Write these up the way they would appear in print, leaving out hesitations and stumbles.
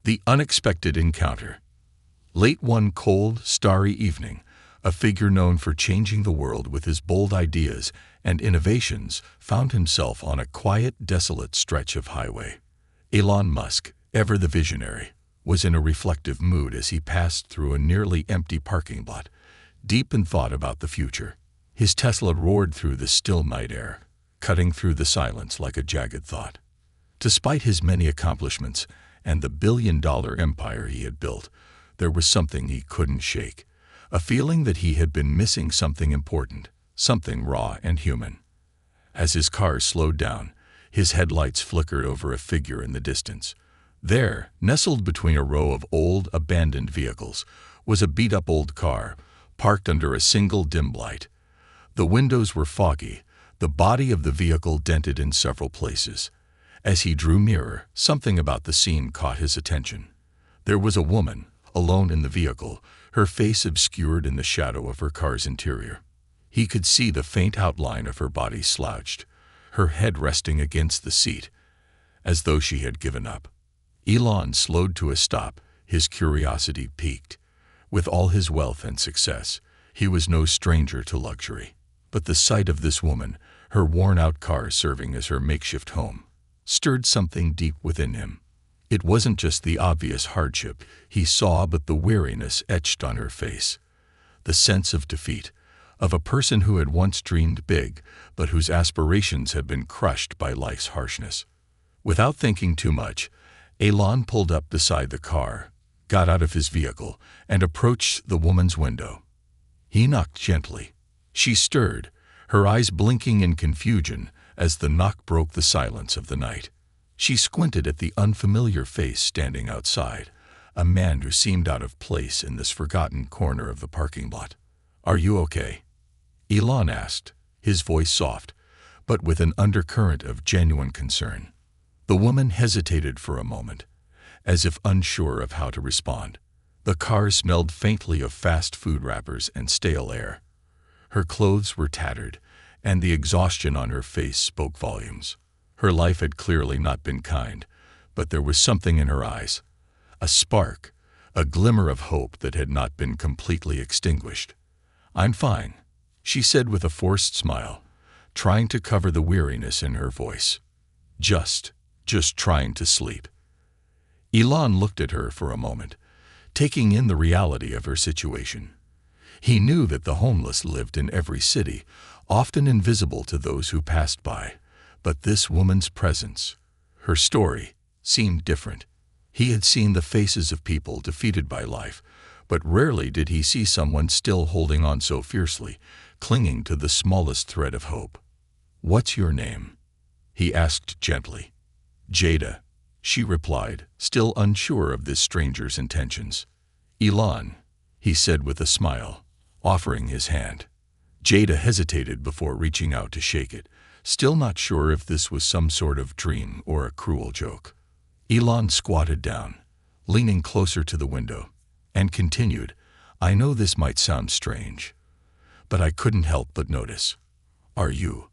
The unexpected encounter. Late one cold, starry evening, a figure known for changing the world with his bold ideas and innovations found himself on a quiet, desolate stretch of highway. Elon Musk, ever the visionary, was in a reflective mood as he passed through a nearly empty parking lot, deep in thought about the future. His Tesla roared through the still night air, cutting through the silence like a jagged thought. Despite his many accomplishments and the billion-dollar empire he had built, there was something he couldn't shake, a feeling that he had been missing something important, something raw and human. As his car slowed down, his headlights flickered over a figure in the distance. There, nestled between a row of old, abandoned vehicles, was a beat-up old car, parked under a single dim light. The windows were foggy, the body of the vehicle dented in several places. As he drew nearer, something about the scene caught his attention. There was a woman, alone in the vehicle, her face obscured in the shadow of her car's interior. He could see the faint outline of her body slouched, her head resting against the seat, as though she had given up. Elon slowed to a stop, his curiosity piqued. With all his wealth and success, he was no stranger to luxury. But the sight of this woman, her worn-out car serving as her makeshift home, stirred something deep within him. It wasn't just the obvious hardship he saw, but the weariness etched on her face. The sense of defeat, of a person who had once dreamed big, but whose aspirations had been crushed by life's harshness. Without thinking too much, Elon pulled up beside the car, got out of his vehicle, and approached the woman's window. He knocked gently. She stirred, her eyes blinking in confusion as the knock broke the silence of the night. She squinted at the unfamiliar face standing outside, a man who seemed out of place in this forgotten corner of the parking lot. "Are you okay?" Elon asked, his voice soft, but with an undercurrent of genuine concern. The woman hesitated for a moment, as if unsure of how to respond. The car smelled faintly of fast food wrappers and stale air. Her clothes were tattered, and the exhaustion on her face spoke volumes. Her life had clearly not been kind, but there was something in her eyes, a spark, a glimmer of hope that had not been completely extinguished. "I'm fine," she said with a forced smile, trying to cover the weariness in her voice. Just trying to sleep." Elon looked at her for a moment, taking in the reality of her situation. He knew that the homeless lived in every city, often invisible to those who passed by. But this woman's presence, her story, seemed different. He had seen the faces of people defeated by life, but rarely did he see someone still holding on so fiercely, clinging to the smallest thread of hope. "What's your name?" he asked gently. "Jada," she replied, still unsure of this stranger's intentions. "Elon," he said with a smile, offering his hand. Jada hesitated before reaching out to shake it, still not sure if this was some sort of dream or a cruel joke. Elon squatted down, leaning closer to the window, and continued, "I know this might sound strange, but I couldn't help but notice. Are you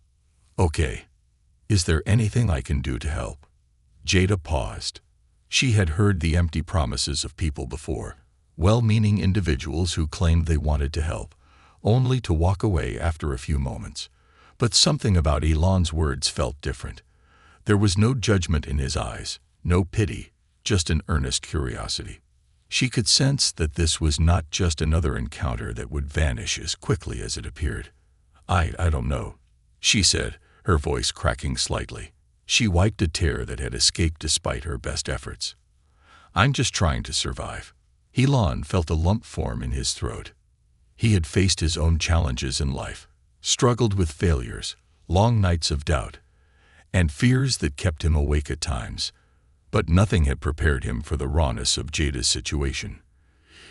okay? Is there anything I can do to help?" Jada paused. She had heard the empty promises of people before, well-meaning individuals who claimed they wanted to help, only to walk away after a few moments. But something about Elon's words felt different. There was no judgment in his eyes, no pity, just an earnest curiosity. She could sense that this was not just another encounter that would vanish as quickly as it appeared. I don't know," she said, her voice cracking slightly. She wiped a tear that had escaped despite her best efforts. "I'm just trying to survive." Elon felt a lump form in his throat. He had faced his own challenges in life, struggled with failures, long nights of doubt, and fears that kept him awake at times. But nothing had prepared him for the rawness of Jada's situation.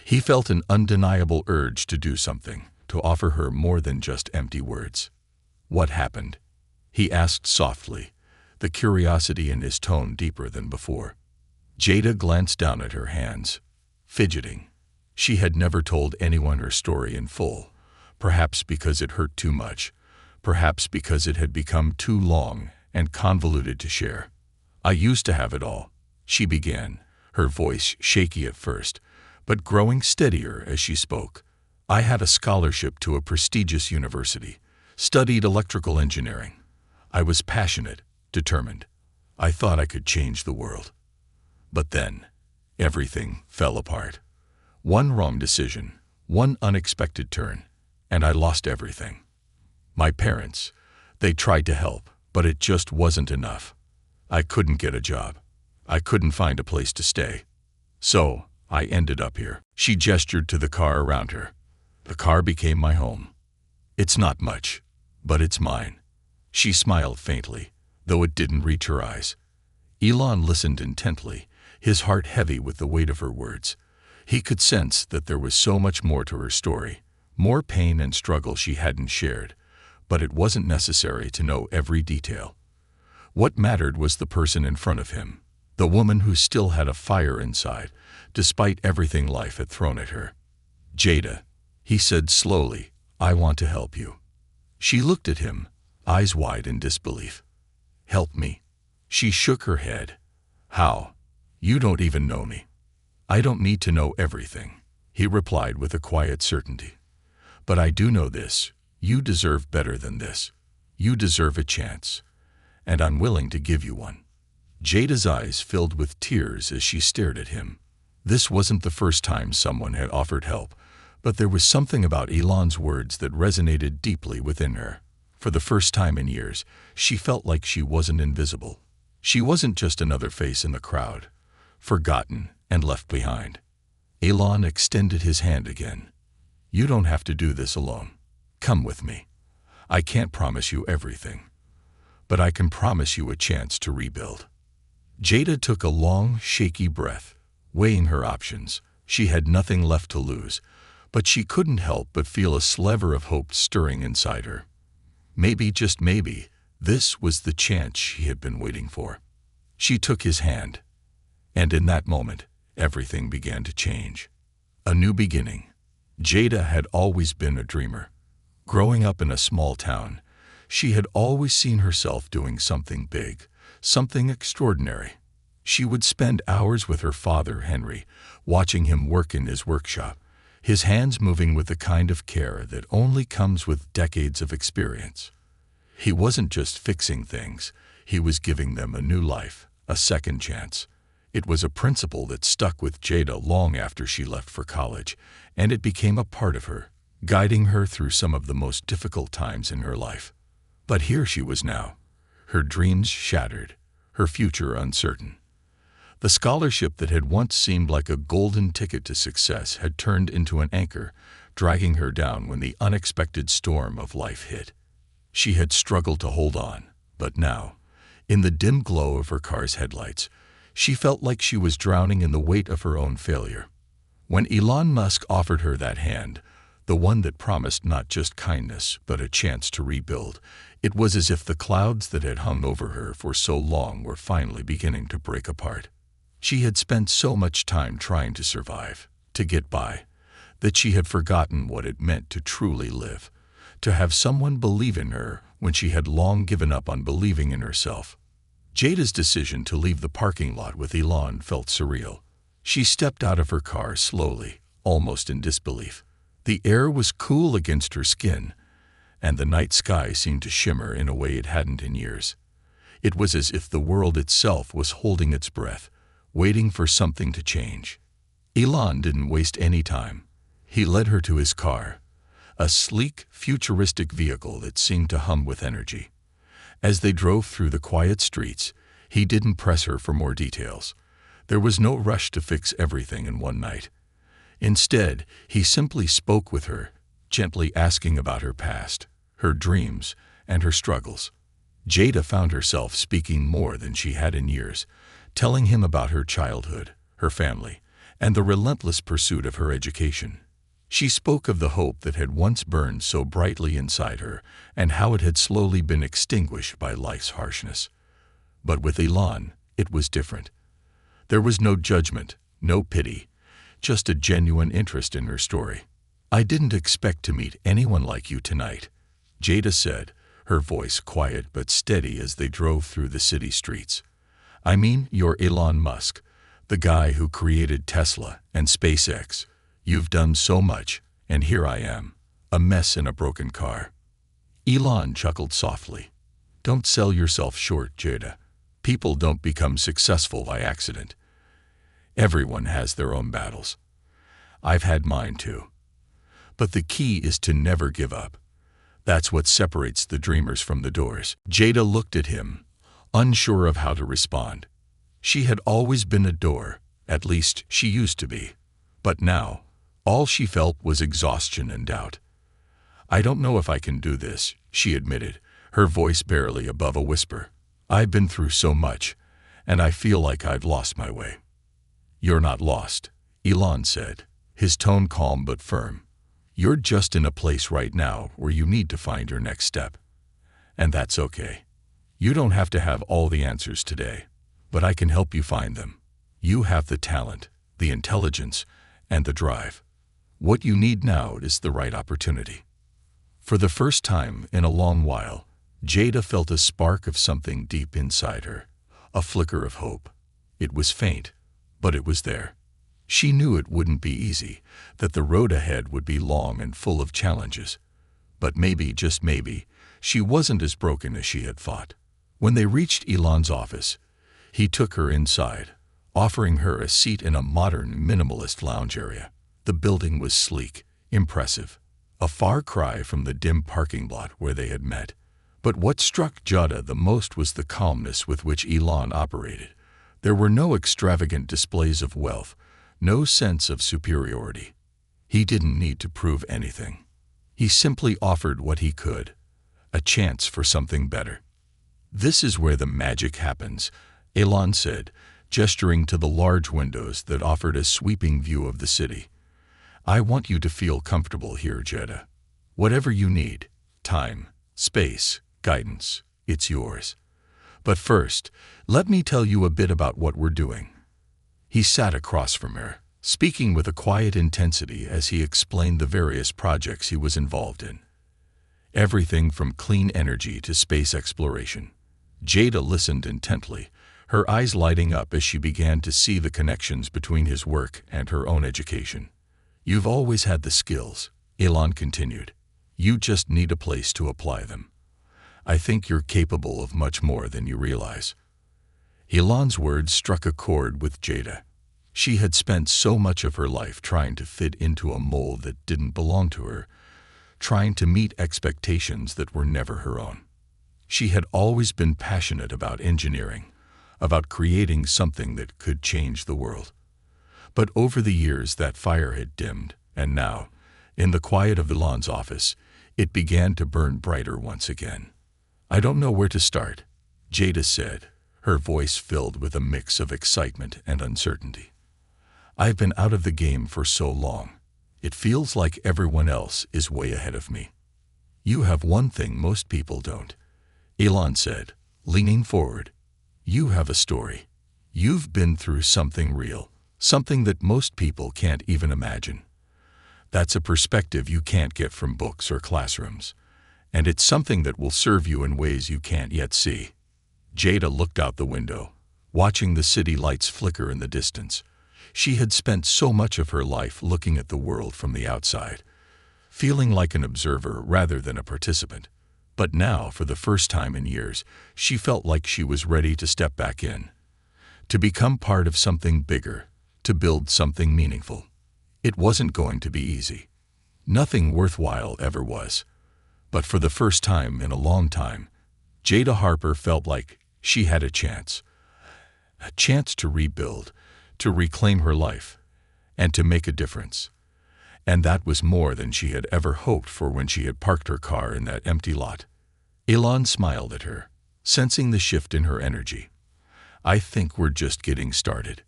He felt an undeniable urge to do something, to offer her more than just empty words. "What happened?" he asked softly, the curiosity in his tone deeper than before. Jada glanced down at her hands, fidgeting. She had never told anyone her story in full, perhaps because it hurt too much, perhaps because it had become too long and convoluted to share. "I used to have it all," she began, her voice shaky at first, but growing steadier as she spoke. I had a scholarship to a prestigious university, studied electrical engineering. I was passionate, determined. I thought I could change the world. But then, everything fell apart. One wrong decision, one unexpected turn, and I lost everything. My parents, they tried to help, but it just wasn't enough. I couldn't get a job. I couldn't find a place to stay. So, I ended up here. She gestured to the car around her. The car became my home. It's not much, but it's mine. She smiled faintly, though it didn't reach her eyes. Elon listened intently, his heart heavy with the weight of her words. He could sense that there was so much more to her story, more pain and struggle she hadn't shared, but it wasn't necessary to know every detail. What mattered was the person in front of him, the woman who still had a fire inside, despite everything life had thrown at her. "Jada," he said slowly, "I want to help you." She looked at him, eyes wide in disbelief. "Help me?" She shook her head. "How? You don't even know me." "I don't need to know everything," he replied with a quiet certainty. "But I do know this. You deserve better than this. You deserve a chance. And I'm willing to give you one." Jada's eyes filled with tears as she stared at him. This wasn't the first time someone had offered help, but there was something about Elon's words that resonated deeply within her. For the first time in years, she felt like she wasn't invisible. She wasn't just another face in the crowd, forgotten and left behind. Elon extended his hand again. "You don't have to do this alone. Come with me. I can't promise you everything, but I can promise you a chance to rebuild." Jada took a long, shaky breath, weighing her options. She had nothing left to lose, but she couldn't help but feel a sliver of hope stirring inside her. Maybe, just maybe, this was the chance she had been waiting for. She took his hand, and in that moment, everything began to change. A new beginning. Jada had always been a dreamer. Growing up in a small town, she had always seen herself doing something big, something extraordinary. She would spend hours with her father, Henry, watching him work in his workshop, his hands moving with the kind of care that only comes with decades of experience. He wasn't just fixing things, he was giving them a new life, a second chance. It was a principle that stuck with Jada long after she left for college, and it became a part of her, guiding her through some of the most difficult times in her life. But here she was now, her dreams shattered, her future uncertain. The scholarship that had once seemed like a golden ticket to success had turned into an anchor, dragging her down when the unexpected storm of life hit. She had struggled to hold on, but now, in the dim glow of her car's headlights, she felt like she was drowning in the weight of her own failure. When Elon Musk offered her that hand, the one that promised not just kindness, but a chance to rebuild, it was as if the clouds that had hung over her for so long were finally beginning to break apart. She had spent so much time trying to survive, to get by, that she had forgotten what it meant to truly live, to have someone believe in her when she had long given up on believing in herself. Jada's decision to leave the parking lot with Elon felt surreal. She stepped out of her car slowly, almost in disbelief. The air was cool against her skin, and the night sky seemed to shimmer in a way it hadn't in years. It was as if the world itself was holding its breath, waiting for something to change. Elon didn't waste any time. He led her to his car, a sleek, futuristic vehicle that seemed to hum with energy. As they drove through the quiet streets, he didn't press her for more details. There was no rush to fix everything in one night. Instead, he simply spoke with her, gently asking about her past, her dreams, and her struggles. Jada found herself speaking more than she had in years, telling him about her childhood, her family, and the relentless pursuit of her education. She spoke of the hope that had once burned so brightly inside her and how it had slowly been extinguished by life's harshness. But with Elon, it was different. There was no judgment, no pity, just a genuine interest in her story. "I didn't expect to meet anyone like you tonight," Jada said, her voice quiet but steady as they drove through the city streets. "I mean, you're Elon Musk, The guy who created Tesla and SpaceX. You've done so much, and here I am, a mess in a broken car." Elon chuckled softly. "Don't sell yourself short, Jada. People don't become successful by accident. Everyone has their own battles. I've had mine too. But the key is to never give up. That's what separates the dreamers from the doers." Jada looked at him, unsure of how to respond. She had always been a door, at least she used to be. But now, all she felt was exhaustion and doubt. "I don't know if I can do this," she admitted, her voice barely above a whisper. "I've been through so much, and I feel like I've lost my way." "You're not lost," Elon said, his tone calm but firm. "You're just in a place right now where you need to find your next step. And that's okay. You don't have to have all the answers today, but I can help you find them. You have the talent, the intelligence, and the drive. What you need now is the right opportunity." For the first time in a long while, Jada felt a spark of something deep inside her, a flicker of hope. It was faint, but it was there. She knew it wouldn't be easy, that the road ahead would be long and full of challenges. But maybe, just maybe, she wasn't as broken as she had thought. When they reached Elon's office, he took her inside, offering her a seat in a modern, minimalist lounge area. The building was sleek, impressive, a far cry from the dim parking lot where they had met. But what struck Jada the most was the calmness with which Elon operated. There were no extravagant displays of wealth, no sense of superiority. He didn't need to prove anything. He simply offered what he could, a chance for something better. "This is where the magic happens," Elon said, gesturing to the large windows that offered a sweeping view of the city. "I want you to feel comfortable here, Jada. Whatever you need, time, space, guidance, it's yours. But first, let me tell you a bit about what we're doing." He sat across from her, speaking with a quiet intensity as he explained the various projects he was involved in. Everything from clean energy to space exploration. Jada listened intently, her eyes lighting up as she began to see the connections between his work and her own education. "You've always had the skills," Elon continued. "You just need a place to apply them. I think you're capable of much more than you realize." Elon's words struck a chord with Jada. She had spent so much of her life trying to fit into a mold that didn't belong to her, trying to meet expectations that were never her own. She had always been passionate about engineering, about creating something that could change the world. But over the years that fire had dimmed, and now, in the quiet of Elon's office, it began to burn brighter once again. "I don't know where to start," Jada said, her voice filled with a mix of excitement and uncertainty. "I've been out of the game for so long. It feels like everyone else is way ahead of me." "You have one thing most people don't," Elon said, leaning forward. "You have a story. You've been through something real, something that most people can't even imagine. That's a perspective you can't get from books or classrooms, and it's something that will serve you in ways you can't yet see." Jada looked out the window, watching the city lights flicker in the distance. She had spent so much of her life looking at the world from the outside, feeling like an observer rather than a participant. But now, for the first time in years, she felt like she was ready to step back in, to become part of something bigger, to build something meaningful. It wasn't going to be easy. Nothing worthwhile ever was. But for the first time in a long time, Jada Harper felt like she had a chance to rebuild, to reclaim her life, and to make a difference. And that was more than she had ever hoped for when she had parked her car in that empty lot. Elon smiled at her, sensing the shift in her energy. "I think we're just getting started."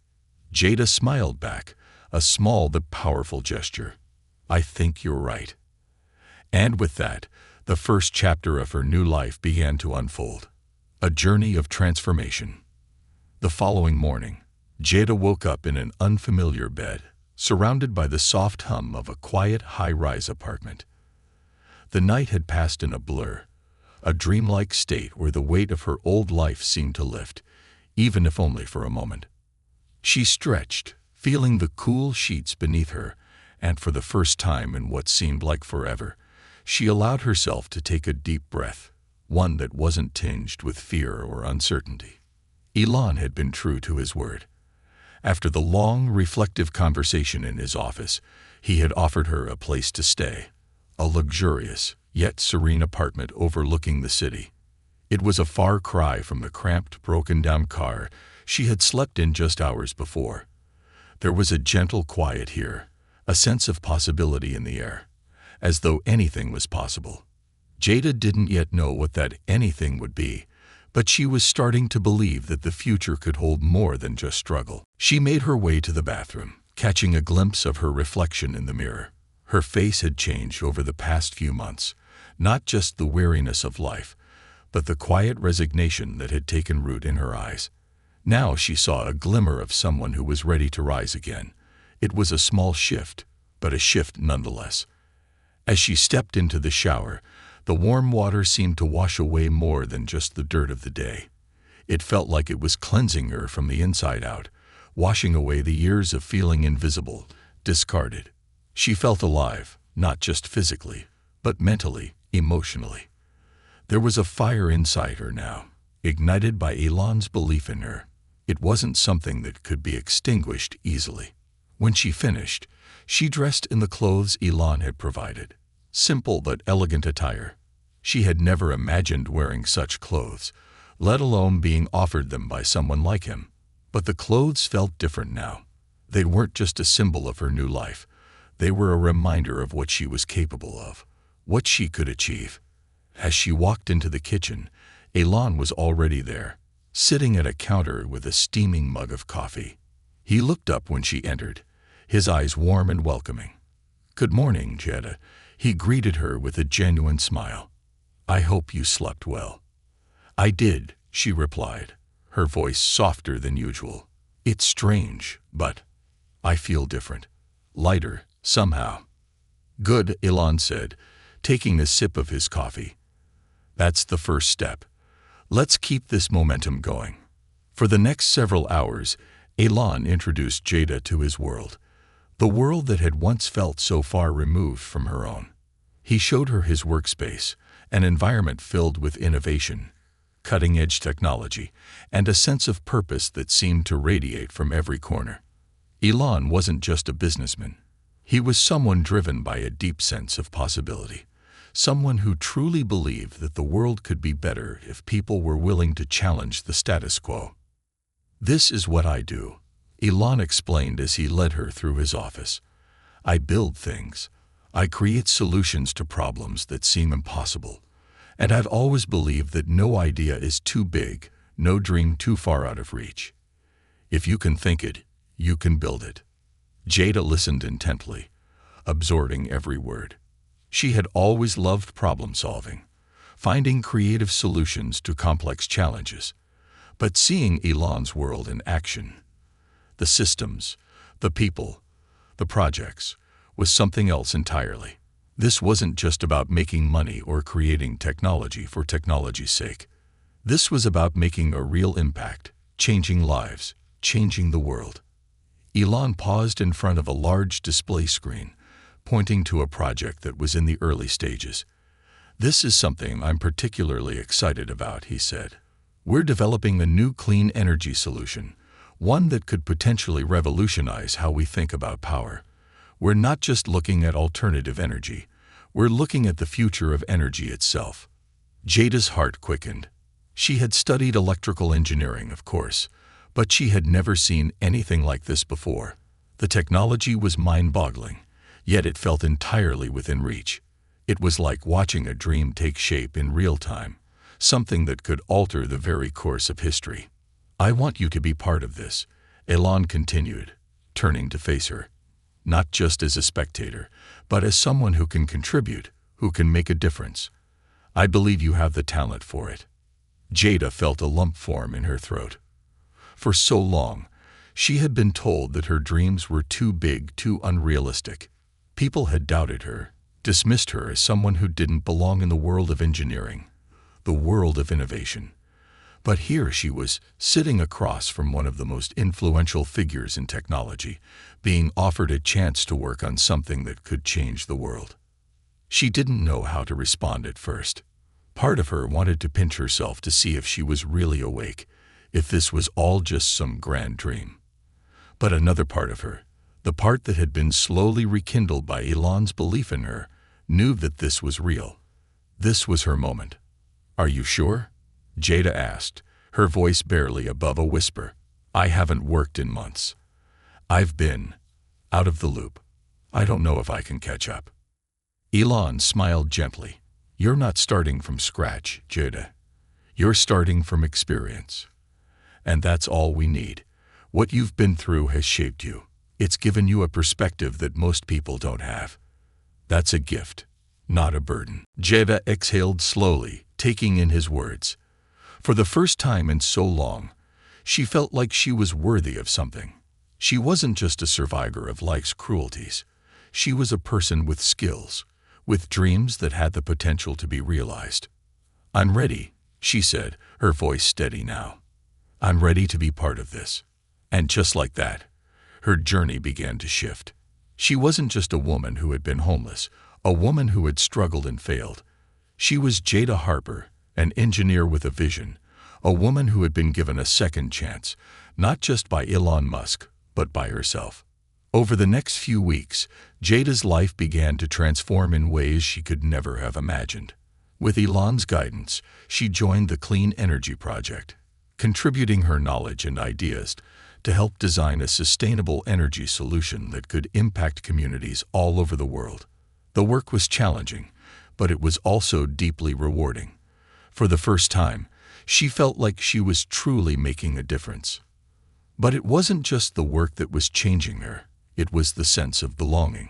Jada smiled back, a small but powerful gesture. "I think you're right." And with that, the first chapter of her new life began to unfold. A journey of transformation. The following morning, Jada woke up in an unfamiliar bed, surrounded by the soft hum of a quiet, high-rise apartment. The night had passed in a blur, a dreamlike state where the weight of her old life seemed to lift, even if only for a moment. She stretched, feeling the cool sheets beneath her, and for the first time in what seemed like forever, she allowed herself to take a deep breath, one that wasn't tinged with fear or uncertainty. Elon had been true to his word. After the long, reflective conversation in his office, he had offered her a place to stay, a luxurious, yet serene apartment overlooking the city. It was a far cry from the cramped, broken-down car she had slept in just hours before. There was a gentle quiet here, a sense of possibility in the air, as though anything was possible. Jada didn't yet know what that anything would be, but she was starting to believe that the future could hold more than just struggle. She made her way to the bathroom, catching a glimpse of her reflection in the mirror. Her face had changed over the past few months, not just the weariness of life, but the quiet resignation that had taken root in her eyes. Now she saw a glimmer of someone who was ready to rise again. It was a small shift, but a shift nonetheless. As she stepped into the shower, the warm water seemed to wash away more than just the dirt of the day. It felt like it was cleansing her from the inside out, washing away the years of feeling invisible, discarded. She felt alive, not just physically, but mentally, emotionally. There was a fire inside her now, ignited by Elon's belief in her. It wasn't something that could be extinguished easily. When she finished, she dressed in the clothes Elon had provided. Simple but elegant attire. She had never imagined wearing such clothes, let alone being offered them by someone like him. But the clothes felt different now. They weren't just a symbol of her new life. They were a reminder of what she was capable of, what she could achieve. As she walked into the kitchen, Elon was already there, sitting at a counter with a steaming mug of coffee. He looked up when she entered, his eyes warm and welcoming. "Good morning, Jada," he greeted her with a genuine smile. "I hope you slept well." "I did," she replied, her voice softer than usual. "It's strange, but I feel different, lighter, somehow." "Good," Elon said, taking a sip of his coffee. "That's the first step. Let's keep this momentum going." For the next several hours, Elon introduced Jada to his world, the world that had once felt so far removed from her own. He showed her his workspace, an environment filled with innovation, cutting-edge technology, and a sense of purpose that seemed to radiate from every corner. Elon wasn't just a businessman. He was someone driven by a deep sense of possibility, someone who truly believed that the world could be better if people were willing to challenge the status quo. "This is what I do," Elon explained as he led her through his office. "I build things. I create solutions to problems that seem impossible. And I've always believed that no idea is too big, no dream too far out of reach. If you can think it, you can build it." Jada listened intently, absorbing every word. She had always loved problem-solving, finding creative solutions to complex challenges. But seeing Elon's world in action, the systems, the people, the projects, was something else entirely. This wasn't just about making money or creating technology for technology's sake. This was about making a real impact, changing lives, changing the world. Elon paused in front of a large display screen, pointing to a project that was in the early stages. "This is something I'm particularly excited about," he said. "We're developing a new clean energy solution, one that could potentially revolutionize how we think about power. We're not just looking at alternative energy. We're looking at the future of energy itself." Jada's heart quickened. She had studied electrical engineering, of course, but she had never seen anything like this before. The technology was mind-boggling, yet it felt entirely within reach. It was like watching a dream take shape in real time, something that could alter the very course of history. "I want you to be part of this," Elon continued, turning to face her. "Not just as a spectator, but as someone who can contribute, who can make a difference. I believe you have the talent for it." Jada felt a lump form in her throat. For so long, she had been told that her dreams were too big, too unrealistic. People had doubted her, dismissed her as someone who didn't belong in the world of engineering, the world of innovation. But here she was, sitting across from one of the most influential figures in technology, being offered a chance to work on something that could change the world. She didn't know how to respond at first. Part of her wanted to pinch herself to see if she was really awake, if this was all just some grand dream. But another part of her, the part that had been slowly rekindled by Elon's belief in her, knew that this was real. This was her moment. "Are you sure?" Jada asked, her voice barely above a whisper. "I haven't worked in months. I've been out of the loop. I don't know if I can catch up." Elon smiled gently. "You're not starting from scratch, Jada. You're starting from experience. And that's all we need. What you've been through has shaped you. It's given you a perspective that most people don't have. That's a gift, not a burden." Jada exhaled slowly, taking in his words. For the first time in so long, she felt like she was worthy of something. She wasn't just a survivor of life's cruelties. She was a person with skills, with dreams that had the potential to be realized. "I'm ready," she said, her voice steady now. "I'm ready to be part of this." And just like that, her journey began to shift. She wasn't just a woman who had been homeless, a woman who had struggled and failed. She was Jada Harper, an engineer with a vision, a woman who had been given a second chance, not just by Elon Musk, but by herself. Over the next few weeks, Jada's life began to transform in ways she could never have imagined. With Elon's guidance, she joined the Clean Energy Project, contributing her knowledge and ideas to help design a sustainable energy solution that could impact communities all over the world. The work was challenging, but it was also deeply rewarding. For the first time, she felt like she was truly making a difference. But it wasn't just the work that was changing her. It was the sense of belonging,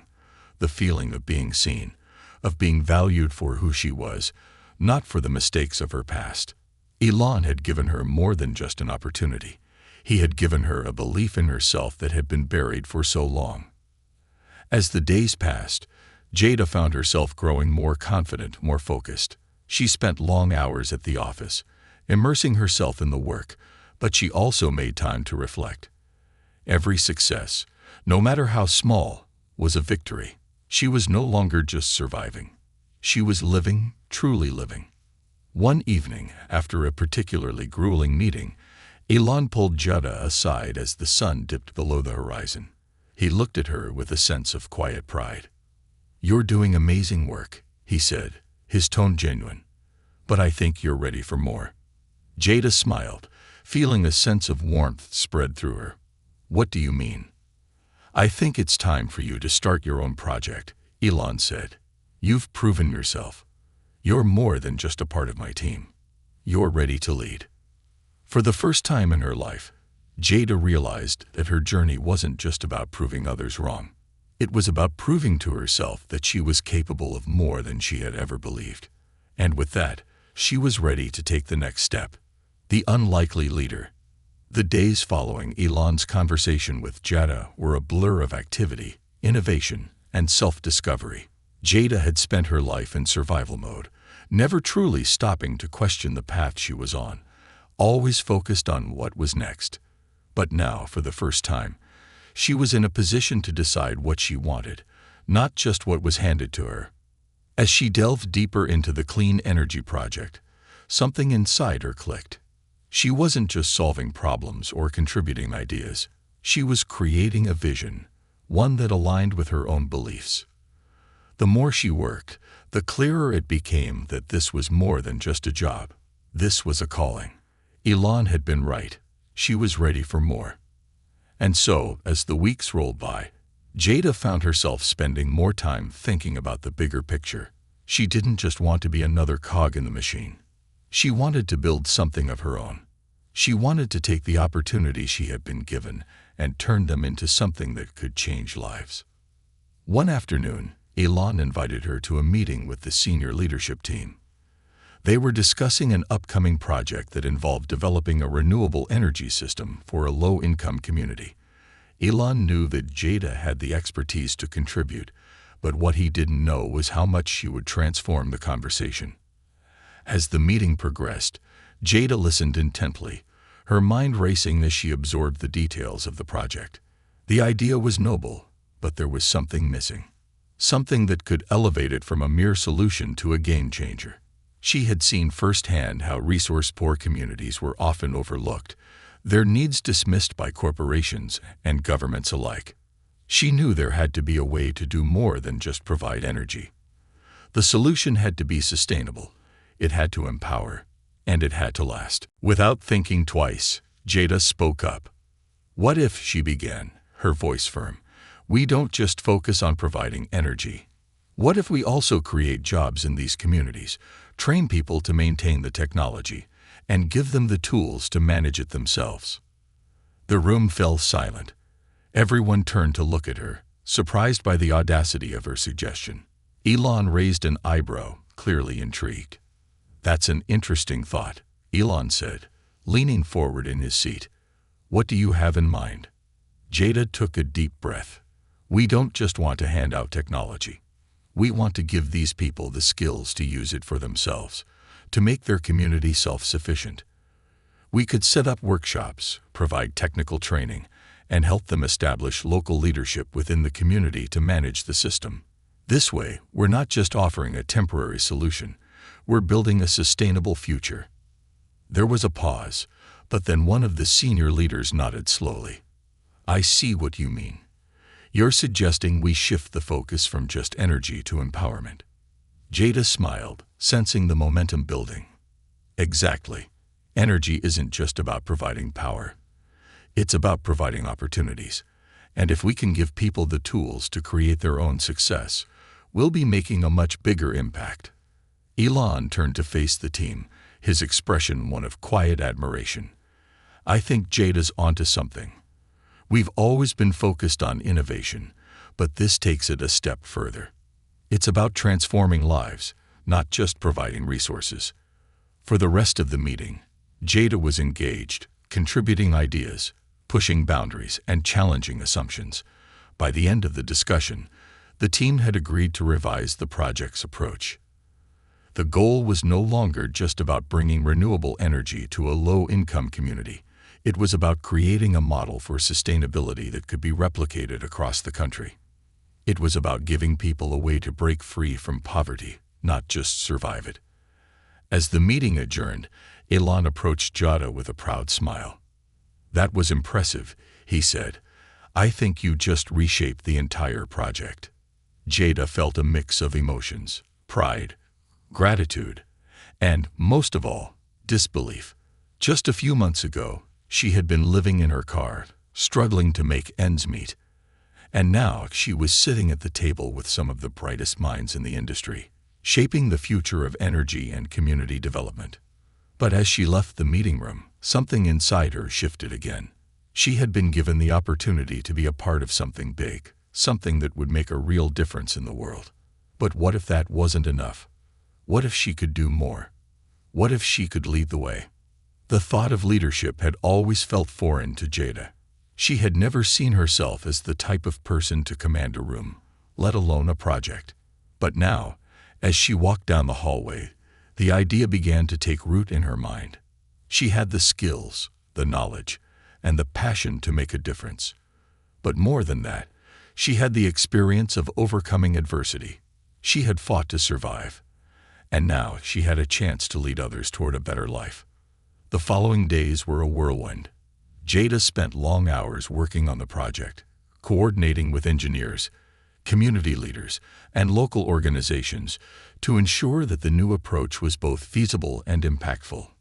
the feeling of being seen, of being valued for who she was, not for the mistakes of her past. Elon had given her more than just an opportunity. He had given her a belief in herself that had been buried for so long. As the days passed, Jada found herself growing more confident, more focused. She spent long hours at the office, immersing herself in the work, but she also made time to reflect. Every success, no matter how small, was a victory. She was no longer just surviving. She was living, truly living. One evening, after a particularly grueling meeting, Elon pulled Jada aside as the sun dipped below the horizon. He looked at her with a sense of quiet pride. "You're doing amazing work," he said, his tone genuine. "But I think you're ready for more." Jada smiled, feeling a sense of warmth spread through her. "What do you mean?" "I think it's time for you to start your own project," Elon said. "You've proven yourself. You're more than just a part of my team. You're ready to lead." For the first time in her life, Jada realized that her journey wasn't just about proving others wrong. It was about proving to herself that she was capable of more than she had ever believed. And with that, she was ready to take the next step. The unlikely leader. The days following Elon's conversation with Jada were a blur of activity, innovation, and self-discovery. Jada had spent her life in survival mode, never truly stopping to question the path she was on, always focused on what was next. But now, for the first time, she was in a position to decide what she wanted, not just what was handed to her. As she delved deeper into the Clean Energy Project, something inside her clicked. She wasn't just solving problems or contributing ideas. She was creating a vision, one that aligned with her own beliefs. The more she worked, the clearer it became that this was more than just a job. This was a calling. Elon had been right. She was ready for more. And so, as the weeks rolled by, Jada found herself spending more time thinking about the bigger picture. She didn't just want to be another cog in the machine. She wanted to build something of her own. She wanted to take the opportunities she had been given and turn them into something that could change lives. One afternoon, Elon invited her to a meeting with the senior leadership team. They were discussing an upcoming project that involved developing a renewable energy system for a low-income community. Elon knew that Jada had the expertise to contribute, but what he didn't know was how much she would transform the conversation. As the meeting progressed, Jada listened intently, her mind racing as she absorbed the details of the project. The idea was noble, but there was something missing. Something that could elevate it from a mere solution to a game-changer. She had seen firsthand how resource-poor communities were often overlooked, their needs dismissed by corporations and governments alike. She knew there had to be a way to do more than just provide energy. The solution had to be sustainable, it had to empower, and it had to last. Without thinking twice, Jada spoke up. "What if," she began, her voice firm, "we don't just focus on providing energy? What if we also create jobs in these communities, train people to maintain the technology, and give them the tools to manage it themselves?" The room fell silent. Everyone turned to look at her, surprised by the audacity of her suggestion. Elon raised an eyebrow, clearly intrigued. "That's an interesting thought," Elon said, leaning forward in his seat. "What do you have in mind?" Jada took a deep breath. "We don't just want to hand out technology. We want to give these people the skills to use it for themselves, to make their community self-sufficient. We could set up workshops, provide technical training, and help them establish local leadership within the community to manage the system. This way, we're not just offering a temporary solution, we're building a sustainable future." There was a pause, but then one of the senior leaders nodded slowly. "I see what you mean. You're suggesting we shift the focus from just energy to empowerment." Jada smiled, sensing the momentum building. "Exactly. Energy isn't just about providing power. It's about providing opportunities. And if we can give people the tools to create their own success, we'll be making a much bigger impact." Elon turned to face the team, his expression one of quiet admiration. "I think Jada's onto something. We've always been focused on innovation, but this takes it a step further. It's about transforming lives, not just providing resources." For the rest of the meeting, Jada was engaged, contributing ideas, pushing boundaries, and challenging assumptions. By the end of the discussion, the team had agreed to revise the project's approach. The goal was no longer just about bringing renewable energy to a low-income community. It was about creating a model for sustainability that could be replicated across the country. It was about giving people a way to break free from poverty, not just survive it. As the meeting adjourned, Elon approached Jada with a proud smile. "That was impressive," he said. "I think you just reshaped the entire project." Jada felt a mix of emotions: pride, gratitude, and, most of all, disbelief. Just a few months ago, she had been living in her car, struggling to make ends meet. And now she was sitting at the table with some of the brightest minds in the industry, shaping the future of energy and community development. But as she left the meeting room, something inside her shifted again. She had been given the opportunity to be a part of something big, something that would make a real difference in the world. But what if that wasn't enough? What if she could do more? What if she could lead the way? The thought of leadership had always felt foreign to Jada. She had never seen herself as the type of person to command a room, let alone a project. But now, as she walked down the hallway, the idea began to take root in her mind. She had the skills, the knowledge, and the passion to make a difference. But more than that, she had the experience of overcoming adversity. She had fought to survive. And now she had a chance to lead others toward a better life. The following days were a whirlwind. Jada spent long hours working on the project, coordinating with engineers, community leaders, and local organizations to ensure that the new approach was both feasible and impactful.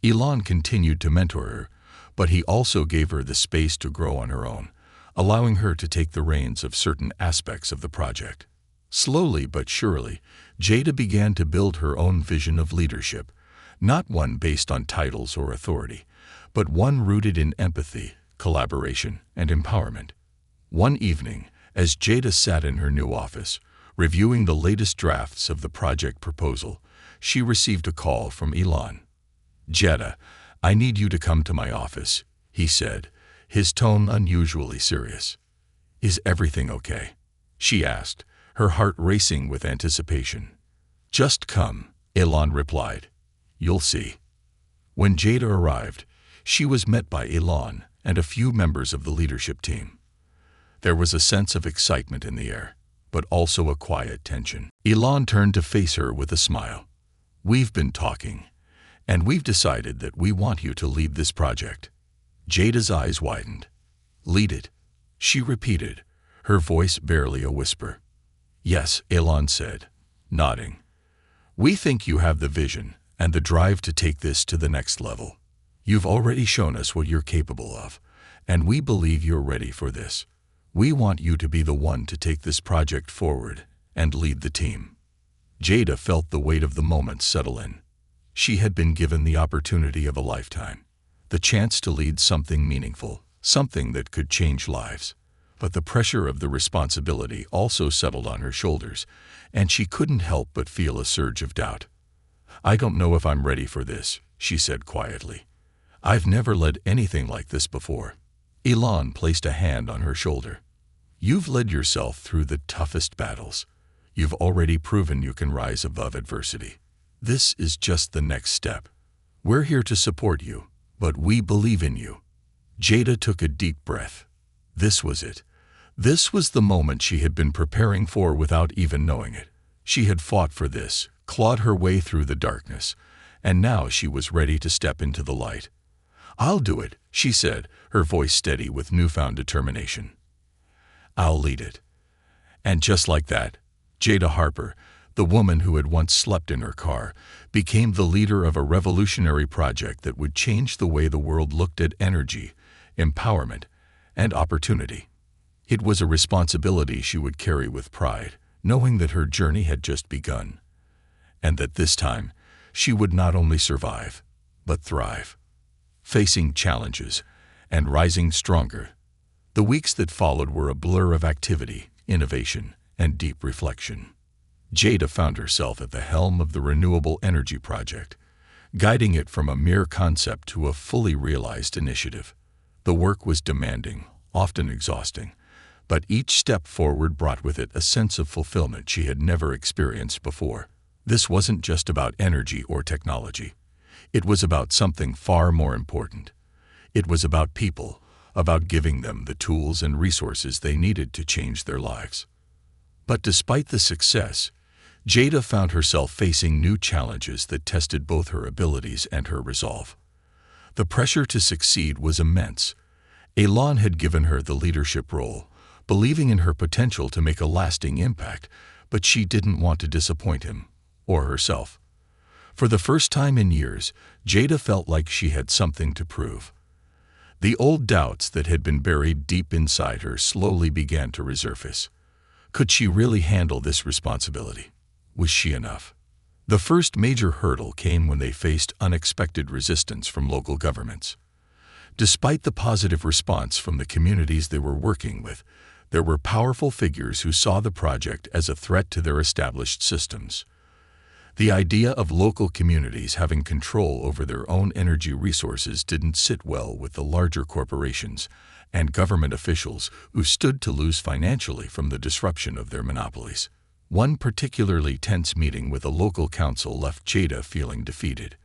Elon continued to mentor her, but he also gave her the space to grow on her own, allowing her to take the reins of certain aspects of the project. Slowly but surely, Jada began to build her own vision of leadership, not one based on titles or authority, but one rooted in empathy, collaboration, and empowerment. One evening, as Jada sat in her new office, reviewing the latest drafts of the project proposal, she received a call from Elon. "Jada, I need you to come to my office," he said, his tone unusually serious. "Is everything okay?" she asked, her heart racing with anticipation. "Just come," Elon replied. "You'll see." When Jada arrived, she was met by Elon and a few members of the leadership team. There was a sense of excitement in the air, but also a quiet tension. Elon turned to face her with a smile. "We've been talking, and we've decided that we want you to lead this project." Jada's eyes widened. "Lead it," she repeated, her voice barely a whisper. "Yes," Elon said, nodding. "We think you have the vision and the drive to take this to the next level. You've already shown us what you're capable of, and we believe you're ready for this. We want you to be the one to take this project forward and lead the team." Jada felt the weight of the moment settle in. She had been given the opportunity of a lifetime, the chance to lead something meaningful, something that could change lives. But the pressure of the responsibility also settled on her shoulders, and she couldn't help but feel a surge of doubt. "I don't know if I'm ready for this," she said quietly. "I've never led anything like this before." Elon placed a hand on her shoulder. "You've led yourself through the toughest battles. You've already proven you can rise above adversity. This is just the next step. We're here to support you, but we believe in you." Jada took a deep breath. This was it. This was the moment she had been preparing for without even knowing it. She had fought for this, clawed her way through the darkness, and now she was ready to step into the light. "I'll do it," she said, her voice steady with newfound determination. "I'll lead it." And just like that, Jada Harper, the woman who had once slept in her car, became the leader of a revolutionary project that would change the way the world looked at energy, empowerment, and opportunity. It was a responsibility she would carry with pride, knowing that her journey had just begun, and that this time she would not only survive, but thrive. Facing challenges and rising stronger, the weeks that followed were a blur of activity, innovation, and deep reflection. Jada found herself at the helm of the renewable energy project, guiding it from a mere concept to a fully realized initiative. The work was demanding, often exhausting, but each step forward brought with it a sense of fulfillment she had never experienced before. This wasn't just about energy or technology. It was about something far more important. It was about people, about giving them the tools and resources they needed to change their lives. But despite the success, Jada found herself facing new challenges that tested both her abilities and her resolve. The pressure to succeed was immense. Elon had given her the leadership role, believing in her potential to make a lasting impact, but she didn't want to disappoint him or herself. For the first time in years, Jada felt like she had something to prove. The old doubts that had been buried deep inside her slowly began to resurface. Could she really handle this responsibility? Was she enough? The first major hurdle came when they faced unexpected resistance from local governments. Despite the positive response from the communities they were working with, there were powerful figures who saw the project as a threat to their established systems. The idea of local communities having control over their own energy resources didn't sit well with the larger corporations and government officials who stood to lose financially from the disruption of their monopolies. One particularly tense meeting with a local council left Jada feeling defeated.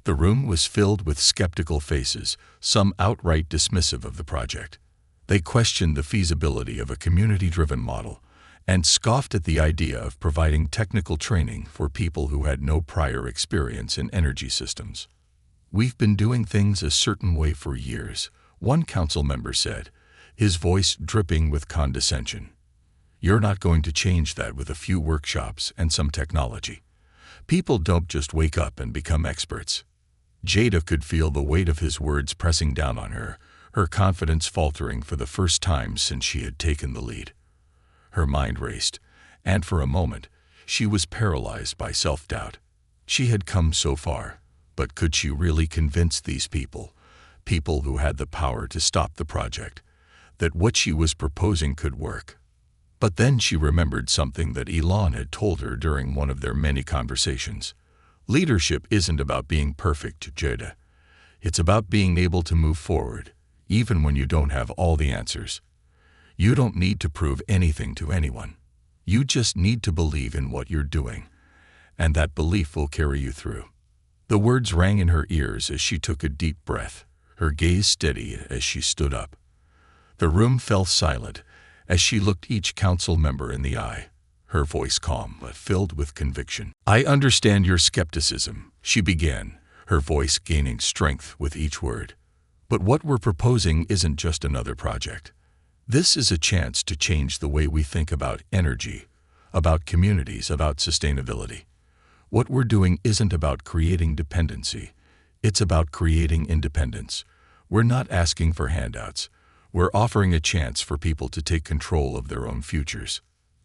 The room was filled with skeptical faces, some outright dismissive of the project. They questioned the feasibility of a community-driven model and scoffed at the idea of providing technical training for people who had no prior experience in energy systems. "We've been doing things a certain way for years," one council member said, his voice dripping with condescension. "You're not going to change that with a few workshops and some technology. People don't just wake up and become experts." Jada could feel the weight of his words pressing down on her, her confidence faltering for the first time since she had taken the lead. Her mind raced, and for a moment, she was paralyzed by self-doubt. She had come so far, but could she really convince these people who had the power to stop the project, that what she was proposing could work? But then she remembered something that Elon had told her during one of their many conversations. Leadership isn't about being perfect, Jada. It's about being able to move forward, even when you don't have all the answers. You don't need to prove anything to anyone. You just need to believe in what you're doing, and that belief will carry you through. The words rang in her ears as she took a deep breath, her gaze steady as she stood up. The room fell silent as she looked each council member in the eye, her voice calm but filled with conviction. "I understand your skepticism," she began, her voice gaining strength with each word. "But what we're proposing isn't just another project. This is a chance to change the way we think about energy, about communities, about sustainability. What we're doing isn't about creating dependency. It's about creating independence. We're not asking for handouts. We're offering a chance for people to take control of their own futures."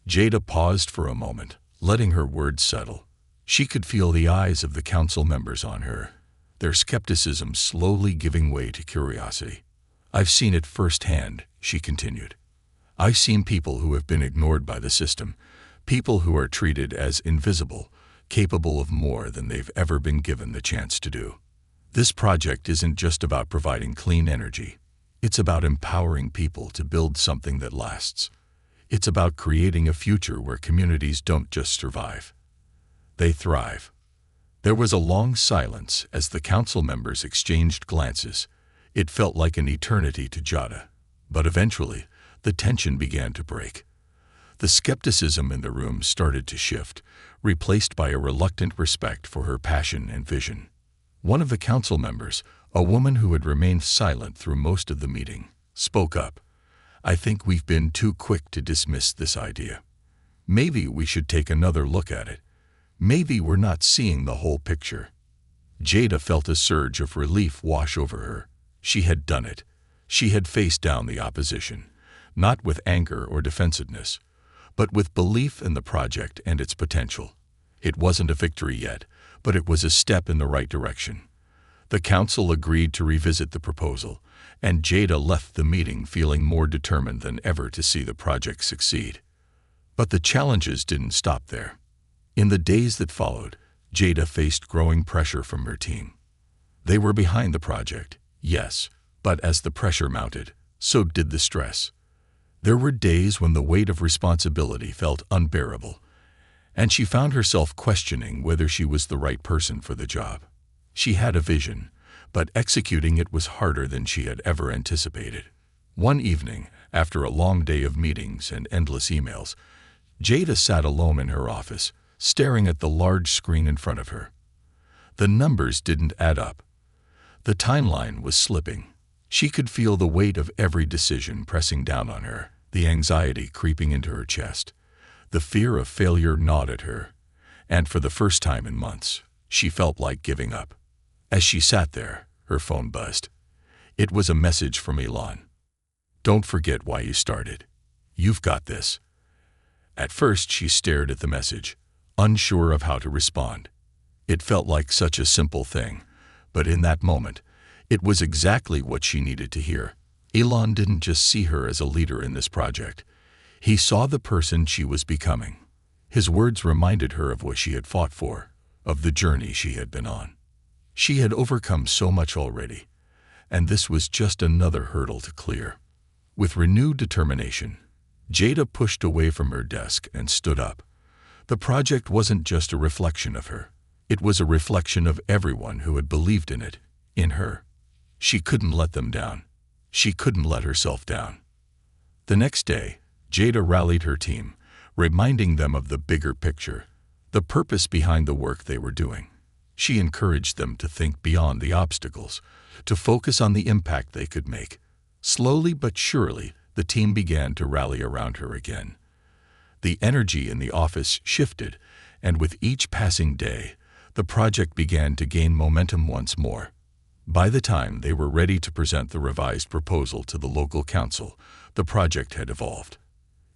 Jada paused for a moment, letting her words settle. She could feel the eyes of the council members on her, their skepticism slowly giving way to curiosity. "I've seen it firsthand," she continued. "I've seen people who have been ignored by the system, people who are treated as invisible, capable of more than they've ever been given the chance to do. This project isn't just about providing clean energy. It's about empowering people to build something that lasts. It's about creating a future where communities don't just survive. They thrive." There was a long silence as the council members exchanged glances. It felt like an eternity to Jada, but eventually, the tension began to break. The skepticism in the room started to shift, replaced by a reluctant respect for her passion and vision. One of the council members, a woman who had remained silent through most of the meeting, spoke up. "I think we've been too quick to dismiss this idea. Maybe we should take another look at it. Maybe we're not seeing the whole picture." Jada felt a surge of relief wash over her. She had done it. She had faced down the opposition, not with anger or defensiveness, but with belief in the project and its potential. It wasn't a victory yet, but it was a step in the right direction. The council agreed to revisit the proposal, and Jada left the meeting feeling more determined than ever to see the project succeed. But the challenges didn't stop there. In the days that followed, Jada faced growing pressure from her team. They were behind the project, yes, but as the pressure mounted, so did the stress. There were days when the weight of responsibility felt unbearable, and she found herself questioning whether she was the right person for the job. She had a vision, but executing it was harder than she had ever anticipated. One evening, after a long day of meetings and endless emails, Jada sat alone in her office, staring at the large screen in front of her. The numbers didn't add up. The timeline was slipping. She could feel the weight of every decision pressing down on her, the anxiety creeping into her chest. The fear of failure gnawed at her, and for the first time in months, she felt like giving up. As she sat there, her phone buzzed. It was a message from Elon. "Don't forget why you started. You've got this." At first, she stared at the message, unsure of how to respond. It felt like such a simple thing, but in that moment, it was exactly what she needed to hear. Elon didn't just see her as a leader in this project. He saw the person she was becoming. His words reminded her of what she had fought for, of the journey she had been on. She had overcome so much already, and this was just another hurdle to clear. With renewed determination, Jada pushed away from her desk and stood up. The project wasn't just a reflection of her. It was a reflection of everyone who had believed in it, in her. She couldn't let them down. She couldn't let herself down. The next day, Jada rallied her team, reminding them of the bigger picture, the purpose behind the work they were doing. She encouraged them to think beyond the obstacles, to focus on the impact they could make. Slowly but surely, the team began to rally around her again. The energy in the office shifted, and with each passing day, the project began to gain momentum once more. By the time they were ready to present the revised proposal to the local council, the project had evolved.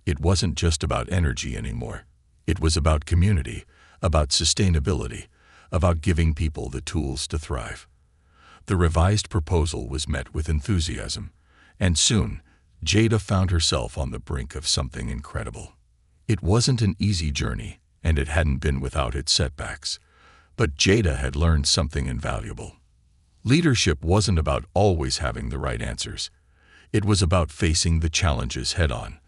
It wasn't just about energy anymore. It was about community, about sustainability, about giving people the tools to thrive. The revised proposal was met with enthusiasm, and soon, Jada found herself on the brink of something incredible. It wasn't an easy journey, and it hadn't been without its setbacks. But Jada had learned something invaluable. Leadership wasn't about always having the right answers. It was about facing the challenges head-on,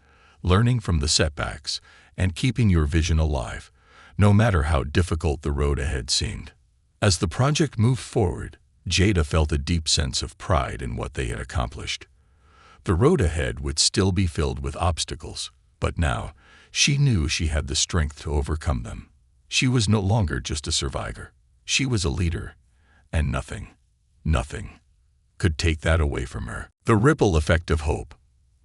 learning from the setbacks, and keeping your vision alive, no matter how difficult the road ahead seemed. As the project moved forward, Jada felt a deep sense of pride in what they had accomplished. The road ahead would still be filled with obstacles, but now she knew she had the strength to overcome them. She was no longer just a survivor. She was a leader, and nothing could take that away from her. The ripple effect of hope.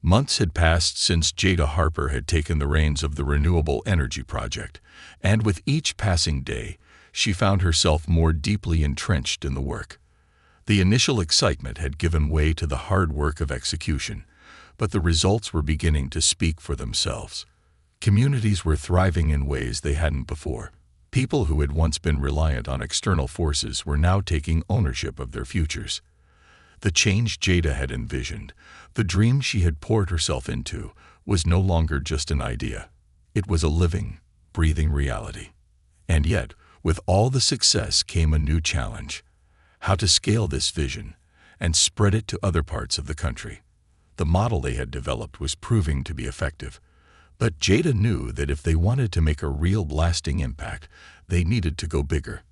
Months had passed since Jada Harper had taken the reins of the renewable energy project, and with each passing day, she found herself more deeply entrenched in the work. The initial excitement had given way to the hard work of execution, but the results were beginning to speak for themselves. Communities were thriving in ways they hadn't before. People who had once been reliant on external forces were now taking ownership of their futures. The change Jada had envisioned, the dream she had poured herself into, was no longer just an idea. It was a living, breathing reality. And yet, with all the success came a new challenge: how to scale this vision and spread it to other parts of the country. The model they had developed was proving to be effective, but Jada knew that if they wanted to make a real lasting impact, they needed to go bigger.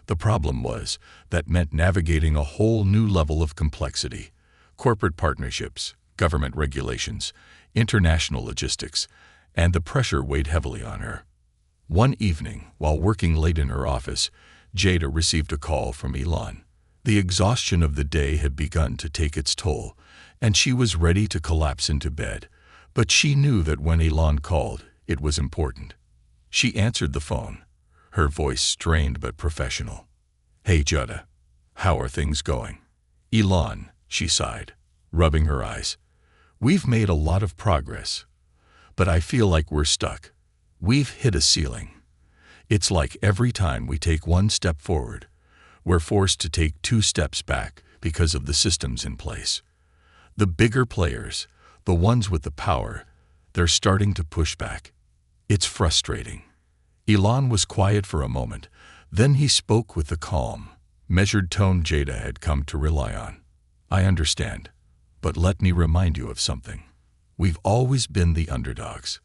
The problem was that meant navigating a whole new level of complexity: corporate partnerships, government regulations, international logistics, and the pressure weighed heavily on her. One evening, while working late in her office, Jada received a call from Elon. The exhaustion of the day had begun to take its toll, and she was ready to collapse into bed. But she knew that when Elon called, it was important. She answered the phone, her voice strained but professional. "Hey Jada, how are things going?" "Elon," she sighed, rubbing her eyes. "We've made a lot of progress, but I feel like we're stuck. We've hit a ceiling. It's like every time we take one step forward, we're forced to take 2 steps back because of the systems in place. The bigger players, the ones with the power, they're starting to push back. It's frustrating." Elon was quiet for a moment. Then he spoke with the calm, measured tone Jada had come to rely on. "I understand, but let me remind you of something. We've always been the underdogs.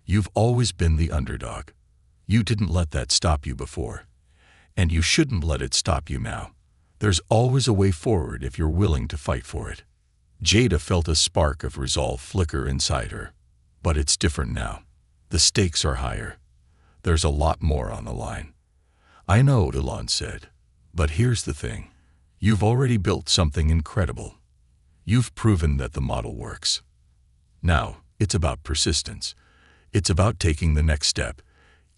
You've always been the underdog. You didn't let that stop you before, and you shouldn't let it stop you now. There's always a way forward if you're willing to fight for it." Jada felt a spark of resolve flicker inside her. But it's different now. The stakes are higher. There's a lot more on the line. "I know," Elon said, "but here's the thing. You've already built something incredible. You've proven that the model works. Now, it's about persistence. It's about taking the next step,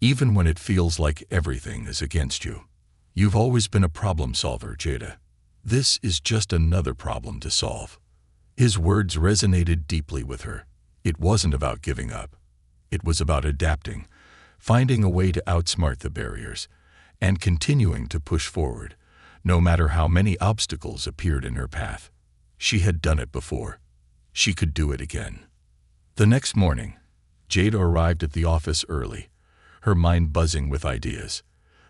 even when it feels like everything is against you. You've always been a problem solver, Jada. This is just another problem to solve." His words resonated deeply with her. It wasn't about giving up. It was about adapting, finding a way to outsmart the barriers, and continuing to push forward, no matter how many obstacles appeared in her path. She had done it before. She could do it again. The next morning, Jada arrived at the office early, her mind buzzing with ideas.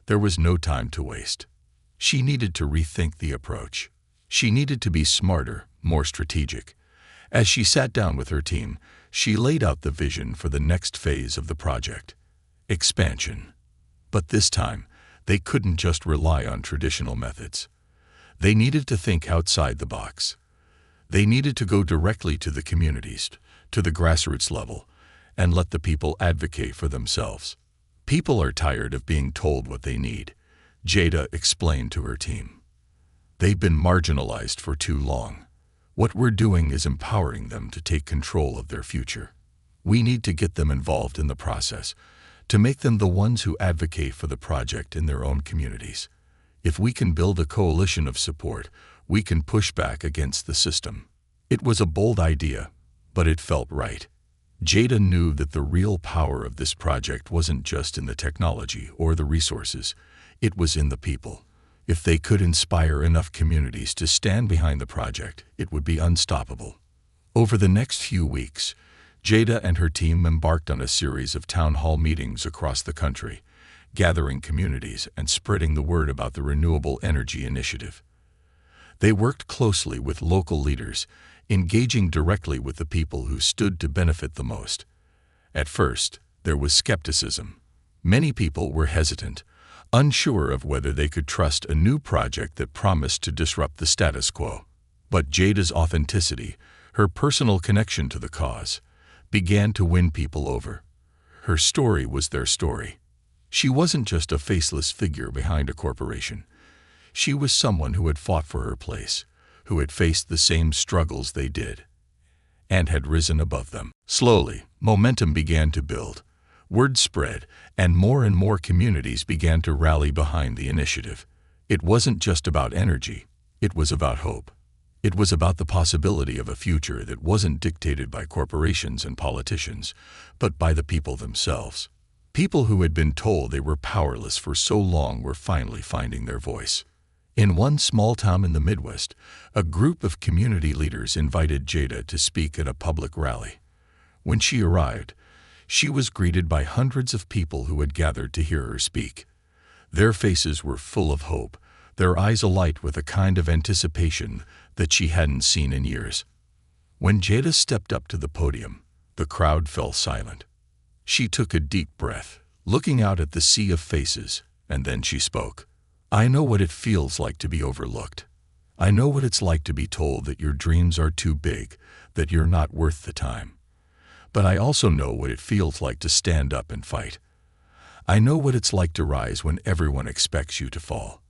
There was no time to waste. She needed to rethink the approach. She needed to be smarter, more strategic. As she sat down with her team, she laid out the vision for the next phase of the project: expansion. But this time, they couldn't just rely on traditional methods. They needed to think outside the box. They needed to go directly to the communities, to the grassroots level, and let the people advocate for themselves. "People are tired of being told what they need," Jada explained to her team. "They've been marginalized for too long. What we're doing is empowering them to take control of their future. We need to get them involved in the process, to make them the ones who advocate for the project in their own communities. If we can build a coalition of support, we can push back against the system." It was a bold idea, but it felt right. Jada knew that the real power of this project wasn't just in the technology or the resources. It was in the people. If they could inspire enough communities to stand behind the project, it would be unstoppable. Over the next few weeks, Jada and her team embarked on a series of town hall meetings across the country, gathering communities and spreading the word about the renewable energy initiative. They worked closely with local leaders, engaging directly with the people who stood to benefit the most. At first, there was skepticism. Many people were hesitant, unsure of whether they could trust a new project that promised to disrupt the status quo. But Jada's authenticity, her personal connection to the cause, began to win people over. Her story was their story. She wasn't just a faceless figure behind a corporation. She was someone who had fought for her place, who had faced the same struggles they did, and had risen above them. Slowly, momentum began to build. Word spread, and more communities began to rally behind the initiative. It wasn't just about energy, it was about hope. It was about the possibility of a future that wasn't dictated by corporations and politicians, but by the people themselves. People who had been told they were powerless for so long were finally finding their voice. In one small town in the Midwest, a group of community leaders invited Jada to speak at a public rally. When she arrived, she was greeted by hundreds of people who had gathered to hear her speak. Their faces were full of hope, their eyes alight with a kind of anticipation that she hadn't seen in years. When Jada stepped up to the podium, the crowd fell silent. She took a deep breath, looking out at the sea of faces, and then she spoke. "I know what it feels like to be overlooked. I know what it's like to be told that your dreams are too big, that you're not worth the time. But I also know what it feels like to stand up and fight. I know what it's like to rise when everyone expects you to fall.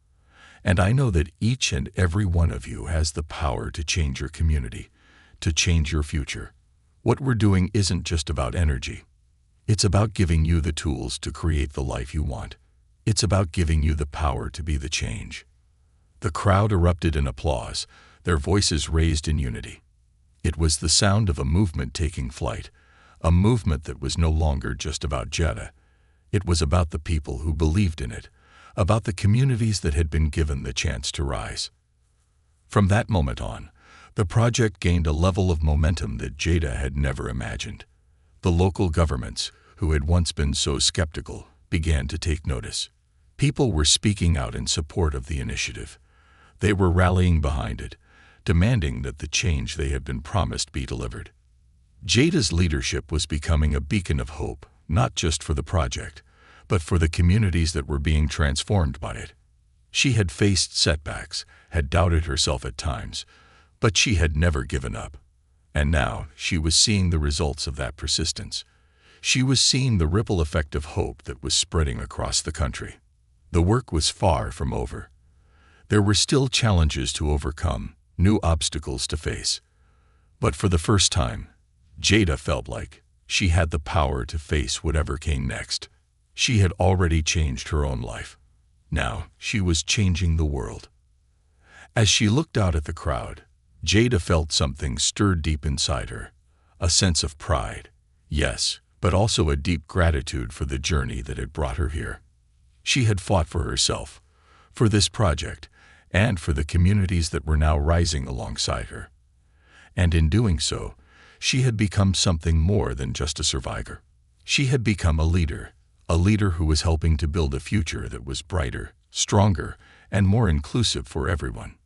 And I know that each and every one of you has the power to change your community, to change your future. What we're doing isn't just about energy. It's about giving you the tools to create the life you want. It's about giving you the power to be the change." The crowd erupted in applause, their voices raised in unity. It was the sound of a movement taking flight, a movement that was no longer just about Jada. It was about the people who believed in it, about the communities that had been given the chance to rise. From that moment on, the project gained a level of momentum that Jada had never imagined. The local governments, who had once been so skeptical, began to take notice. People were speaking out in support of the initiative. They were rallying behind it, demanding that the change they had been promised be delivered. Jada's leadership was becoming a beacon of hope, not just for the project, but for the communities that were being transformed by it. She had faced setbacks, had doubted herself at times, but she had never given up. And now she was seeing the results of that persistence. She was seeing the ripple effect of hope that was spreading across the country. The work was far from over. There were still challenges to overcome, new obstacles to face. But for the first time, Jada felt like she had the power to face whatever came next. She had already changed her own life. Now she was changing the world. As she looked out at the crowd, Jada felt something stir deep inside her, a sense of pride, yes, but also a deep gratitude for the journey that had brought her here. She had fought for herself, for this project, and for the communities that were now rising alongside her. And in doing so, she had become something more than just a survivor. She had become a leader who was helping to build a future that was brighter, stronger, and more inclusive for everyone.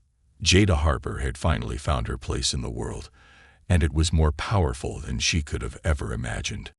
Jada Harper had finally found her place in the world, and it was more powerful than she could have ever imagined.